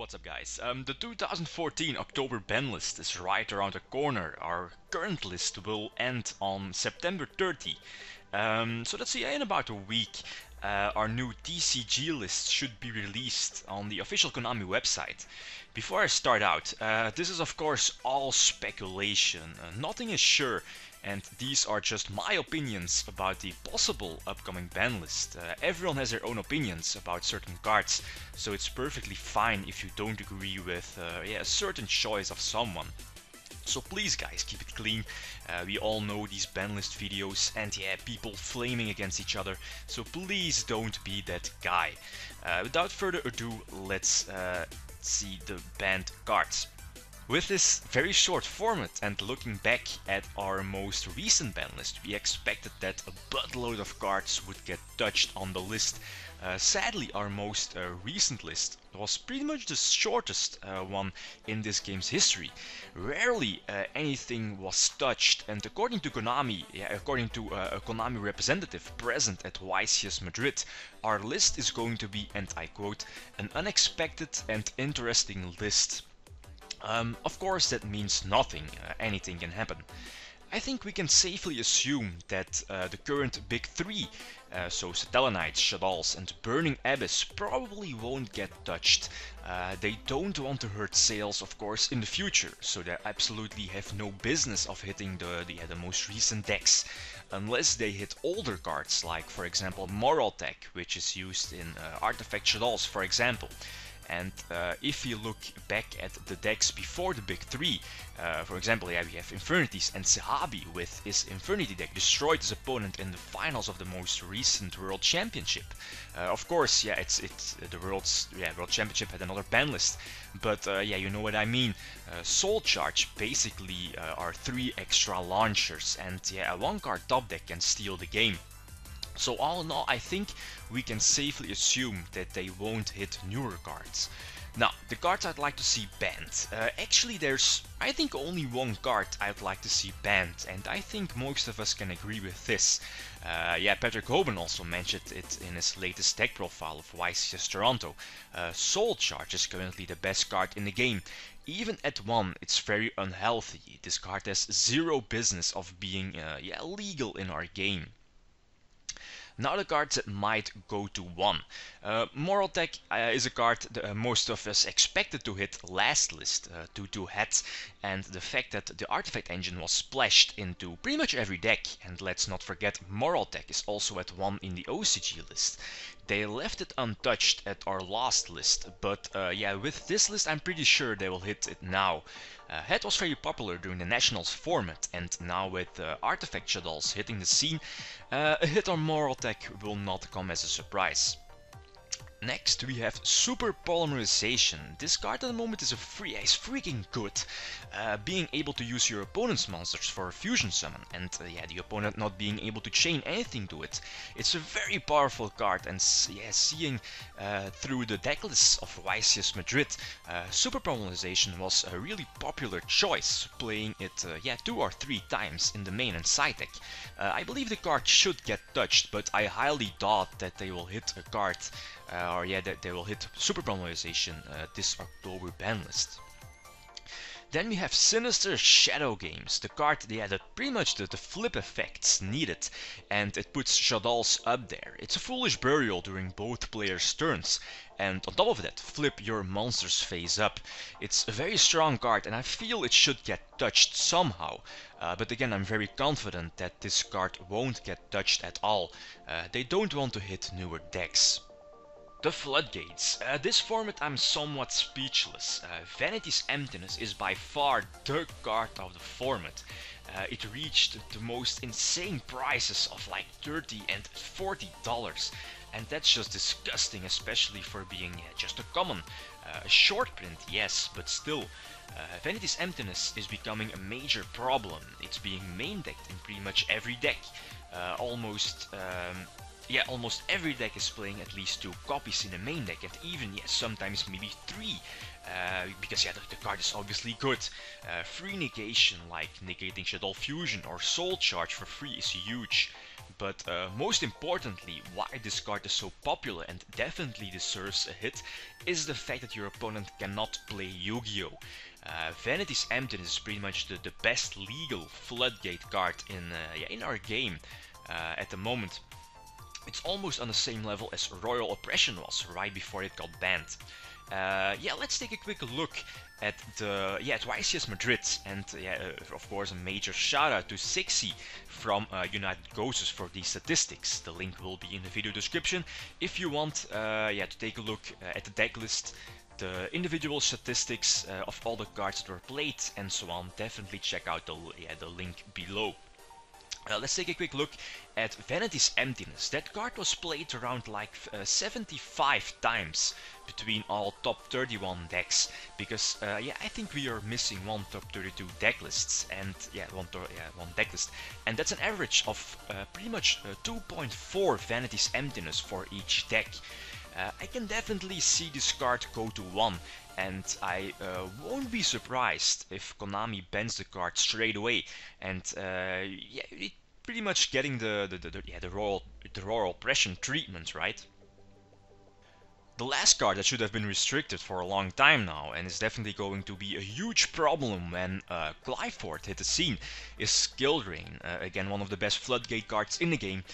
What's up, guys? The 2014 October Banlist is right around the corner. Our current list will end on September 30. So let's see, in about a week, our new TCG list should be released on the official Konami website. Before I start out, this is of course all speculation. Nothing is sure, and these are just my opinions about the possible upcoming ban list. Everyone has their own opinions about certain cards, so it's perfectly fine if you don't agree with a certain choice of someone. So please guys, keep it clean. We all know these ban list videos and people flaming against each other, so please don't be that guy. Without further ado, let's see the banned cards. With this very short format and looking back at our most recent ban list, we expected that a buttload of cards would get touched on the list. Sadly, our most recent list was pretty much the shortest one in this game's history. Rarely anything was touched, and according to Konami, according to a Konami representative present at YCS Madrid, our list is going to be, and I quote, an unexpected and interesting list. Of course that means nothing, anything can happen. I think we can safely assume that the current big three, so Satellanites, Shaddolls and Burning Abyss, probably won't get touched. They don't want to hurt sales, of course, in the future, so they absolutely have no business of hitting the most recent decks, unless they hit older cards, like for example Moral Tech, which is used in Artifact Shaddolls, for example. And if you look back at the decks before the big three, for example, we have Infernities, and Sehabi with his Infernity deck destroyed his opponent in the finals of the most recent World Championship. Of course, it's the World Championship had another ban list, but you know what I mean. Soul Charge basically are 3 extra launchers, and a 1-card top deck can steal the game. So all in all, I think we can safely assume that they won't hit newer cards. Now, the cards I'd like to see banned. Actually, there's, I think, only one card I'd like to see banned, and I think most of us can agree with this. Patrick Hoban also mentioned it in his latest deck profile of YCS Toronto. Soul Charge is currently the best card in the game. Even at 1, it's very unhealthy. This card has zero business of being legal in our game. Now the cards that might go to 1. Moral Tech is a card that most of us expected to hit last list due to hats and the fact that the artifact engine was splashed into pretty much every deck. And let's not forget, Moral Tech is also at 1 in the OCG list. They left it untouched at our last list, but with this list I'm pretty sure they will hit it now. Het was very popular during the Nationals format, and now with Artifact Shaddolls hitting the scene, a hit on Moral Tech will not come as a surprise. Next we have Super Polymerization. This card at the moment is freaking good. Being able to use your opponent's monsters for a fusion summon, and the opponent not being able to chain anything to it. It's a very powerful card, and seeing through the decklists of YCS Madrid, Super Polymerization was a really popular choice, playing it 2 or 3 times in the main and side deck. I believe the card should get touched, but I highly doubt that they will hit a card that they will hit Super Polymerization this October ban list. Then we have Sinister Shadow Games, the card that pretty much the flip effects needed, and it puts Shaddolls up there. It's a foolish burial during both players' turns, and on top of that, flip your monsters face up. It's a very strong card, and I feel it should get touched somehow. But again, I'm very confident that this card won't get touched at all. They don't want to hit newer decks. The Floodgates. This format I'm somewhat speechless. Vanity's Emptiness is by far the card of the format. It reached the most insane prices of like $30 and $40. And that's just disgusting, especially for being just a common. A short print, yes, but still. Vanity's Emptiness is becoming a major problem. It's being main decked in pretty much every deck. Almost every deck is playing at least 2 copies in the main deck, and even sometimes maybe 3, because the card is obviously good. Free negation like negating Shadow Fusion or Soul Charge for free is huge. But most importantly, why this card is so popular and definitely deserves a hit is the fact that your opponent cannot play Yu-Gi-Oh! Vanity's Emptiness is pretty much the best legal floodgate card in our game at the moment. It's almost on the same level as Royal Oppression was right before it got banned. Yeah, let's take a quick look at YCS Madrid, and of course a major shout out to Sixy from United Ghosts for these statistics. The link will be in the video description if you want to take a look at the deck list, the individual statistics of all the cards that were played and so on. Definitely check out the link below. Let's take a quick look at Vanity's Emptiness. That card was played around like 75 times between all top 31 decks, because I think we are missing one top 32 deck lists, and one deck list, and that's an average of pretty much 2.4 Vanity's Emptiness for each deck. I can definitely see this card go to 1, and I won't be surprised if Konami bans the card straight away, and it pretty much getting the Royal Oppression treatment, right? The last card that should have been restricted for a long time now, and is definitely going to be a huge problem when Glyphort hit the scene, is Skildrain. Again, one of the best floodgate cards in the game.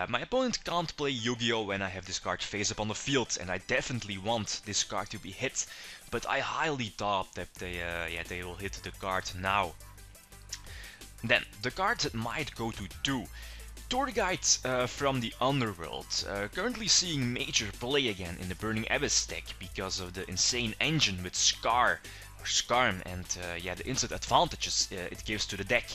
My opponent can't play Yu-Gi-Oh! When I have this card face up on the field, and I definitely want this card to be hit, but I highly doubt that they will hit the card now. Then, the cards that might go to 2. Tour Guide from the Underworld, currently seeing major play again in the Burning Abyss deck because of the insane engine with Scarm and the instant advantages it gives to the deck.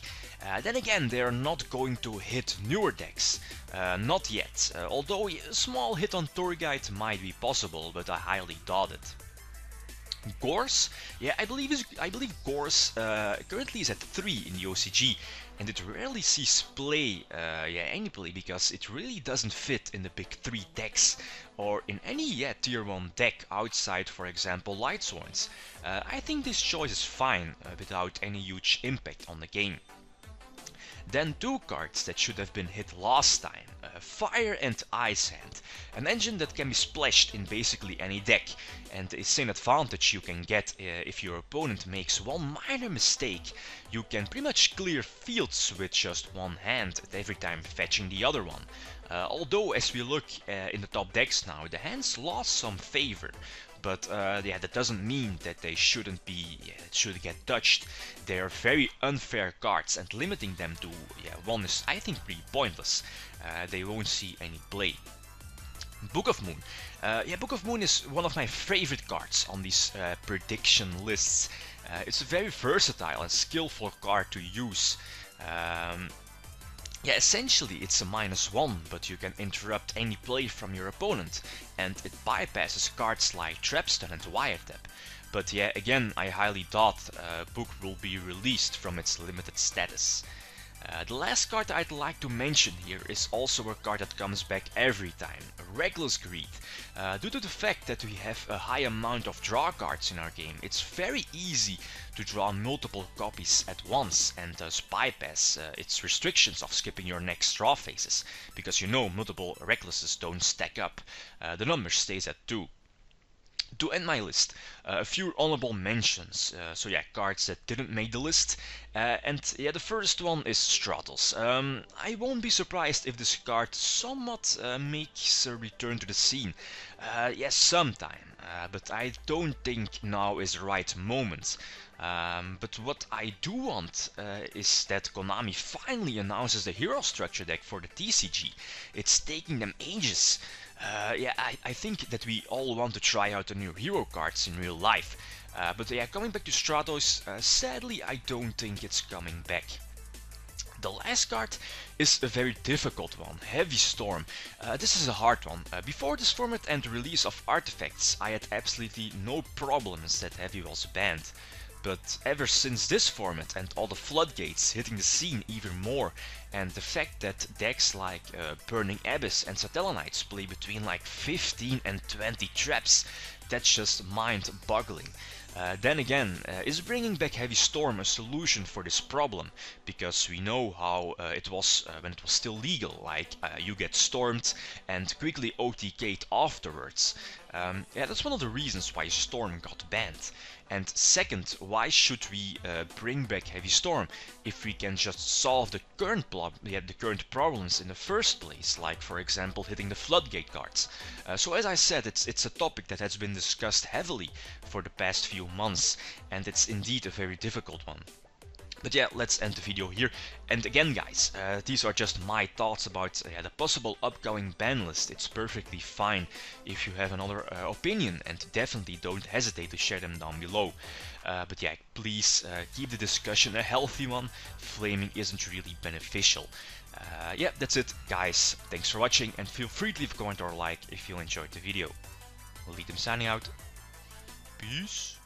Then again, they are not going to hit newer decks, not yet, although a small hit on Tour Guide might be possible, but I highly doubt it. Gorse, I believe Gorse currently is at 3 in the OCG, and it rarely sees play, any play, because it really doesn't fit in the big 3 decks, or in any tier 1 deck outside, for example, Lightsworns. I think this choice is fine, without any huge impact on the game. Then 2 cards that should have been hit last time, Fire and Ice Hand, an engine that can be splashed in basically any deck, and the insane advantage you can get if your opponent makes one minor mistake. You can pretty much clear fields with just one hand at every time fetching the other one. Although as we look in the top decks now, the hands lost some favor. But that doesn't mean that they should get touched. They are very unfair cards, and limiting them to 1 is, I think, pretty pointless. They won't see any play. Book of Moon. Book of Moon is one of my favorite cards on these prediction lists. It's a very versatile and skillful card to use. Essentially it's a -1, but you can interrupt any play from your opponent, and it bypasses cards like Trapstun and Wiretap. But again, I highly doubt Book will be released from its limited status. The last card I'd like to mention here is also a card that comes back every time, Reckless Greed. Due to the fact that we have a high amount of draw cards in our game, it's very easy to draw multiple copies at once and thus bypass its restrictions of skipping your next draw phases, because multiple Recklesses don't stack up. The number stays at 2. To end my list, a few honorable mentions, cards that didn't make the list, the first one is Stratos. I won't be surprised if this card somewhat makes a return to the scene, sometime, but I don't think now is the right moment. But what I do want is that Konami finally announces the hero structure deck for the TCG. It's taking them ages. I think that we all want to try out the new hero cards in real life. But coming back to Stratos, sadly I don't think it's coming back. The last card is a very difficult one, Heavy Storm. This is a hard one. Before this format and the release of Artifacts, I had absolutely no problems that Heavy was banned. But ever since this format and all the floodgates hitting the scene even more, and the fact that decks like Burning Abyss and Satellanites play between like 15 and 20 traps, that's just mind-boggling. Then again, is bringing back Heavy Storm a solution for this problem? Because we know how it was when it was still legal, like you get stormed and quickly OTK'd afterwards. Yeah, that's one of the reasons why Storm got banned. And second, why should we bring back Heavy Storm if we can just solve the current problems in the first place, like for example hitting the floodgate cards? So as I said, it's a topic that has been discussed heavily for the past few months, and it's indeed a very difficult one. But yeah, let's end the video here. And again guys, these are just my thoughts about the possible upcoming ban list. It's perfectly fine if you have another opinion, and definitely don't hesitate to share them down below. But yeah, please keep the discussion a healthy one. Flaming isn't really beneficial. Yeah, that's it guys. Thanks for watching, and feel free to leave a comment or like if you enjoyed the video. Lead them signing out. Peace.